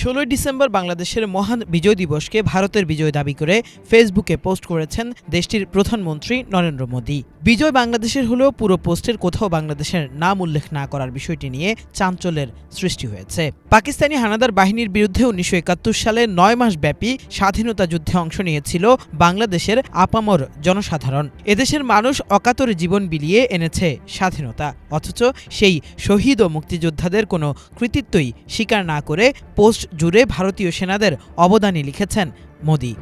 16 December বাংলাদেশের মহান বিজয় দিবসকে ভারতের বিজয় দাবি করে ফেসবুকে পোস্ট করেছেন দেশটির প্রধানমন্ত্রী নরেন্দ্র মোদি। বিজয় বাংলাদেশের হলেও পুরো পোস্টের কোথাও বাংলাদেশের নাম উল্লেখ না করার বিষয়টি নিয়ে চাঞ্চল্যের সৃষ্টি হয়েছে। পাকিস্তানি হানাদার বাহিনীর বিরুদ্ধে 1971 সালে 9 মাস ব্যাপী স্বাধীনতা যুদ্ধে অংশ নিয়েছিল বাংলাদেশের আপামর জনসাধারণ। এদেশের মানুষ অকাতরে জীবন বিলিয়ে এনেছে স্বাধীনতা, অথচ সেই শহীদ ও মুক্তিযোদ্ধাদের কোনো কৃতিত্বই স্বীকার না করে পোস্ট জুড়ে ভারতীয় সেনাদের অবদানই লিখেছেন মোদি।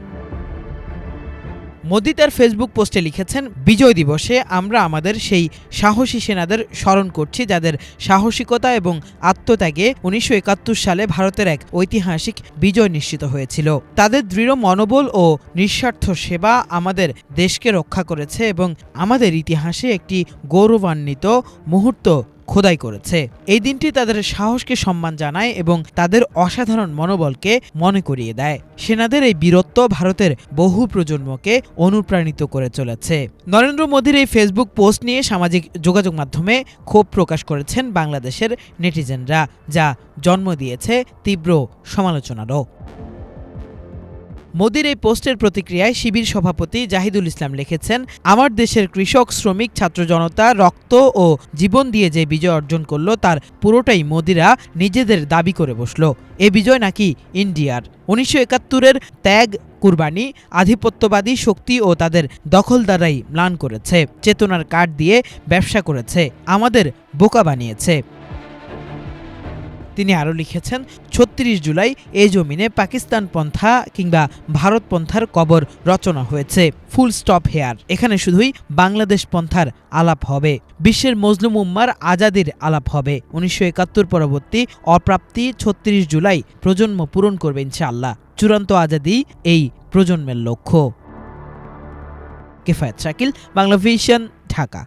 মোদি তার ফেসবুক পোস্টে লিখেছেন, বিজয় দিবসে আমরা আমাদের সেই সাহসী সেনাদের স্মরণ করছি যাদের সাহসিকতা এবং আত্মত্যাগে 1971 সালে ভারতের এক ঐতিহাসিক বিজয় নিশ্চিত হয়েছিল। তাদের দৃঢ় মনোবল ও নিঃস্বার্থ সেবা আমাদের দেশকে রক্ষা করেছে এবং আমাদের ইতিহাসে একটি গৌরবান্বিত মুহূর্ত খোদাই করেছে। এই দিনটি তাদের সাহসকে সম্মান জানায় এবং তাদের অসাধারণ মনোবলকে মনে করিয়ে দেয়। সেনাদের এই বীরত্ব ভারতের বহু প্রজন্মকে অনুপ্রাণিত করে চলেছে। নরেন্দ্র মোদির এই ফেসবুক পোস্ট নিয়ে সামাজিক যোগাযোগ মাধ্যমে ক্ষোভ প্রকাশ করেছেন বাংলাদেশের নেটিজেনরা, যা জন্ম দিয়েছে তীব্র সমালোচনারও। মোদির এই পোস্টের প্রতিক্রিয়ায় শিবির সভাপতি জাহিদুল ইসলাম লিখেছেন, আমার দেশের কৃষক, শ্রমিক, ছাত্র জনতা রক্ত ও জীবন দিয়ে যে বিজয় অর্জন করল তার পুরোটাই মোদিরা নিজেদের দাবি করে বসল। এ বিজয় নাকি ইন্ডিয়ার। 1971-এর ত্যাগ, কুরবানি, আধিপত্যবাদী শক্তি ও তাদের দখলদারাই ম্লান করেছে, চেতনার কাঠ দিয়ে ব্যবসা করেছে, আমাদের বোকা বানিয়েছে। তিনি আরও লিখেছেন, 36 জুলাই এই জমিনে পাকিস্তান পন্থা কিংবা ভারত পন্থার কবর রচনা হয়েছে। Full stop here. এখানে শুধুই বাংলাদেশ পন্থার আলাপ হবে, বিশ্বের মজলুম উম্মার আজাদির আলাপ হবে। 1971 পরবর্তী অপ্রাপ্তি 36 জুলাই প্রজন্ম পূরণ করবে ইনশাআল্লাহ। চূড়ান্ত আজাদি এই প্রজন্মের লক্ষ্য। কিফায়েত শাকিল, বাংলা ভিশন, ঢাকা।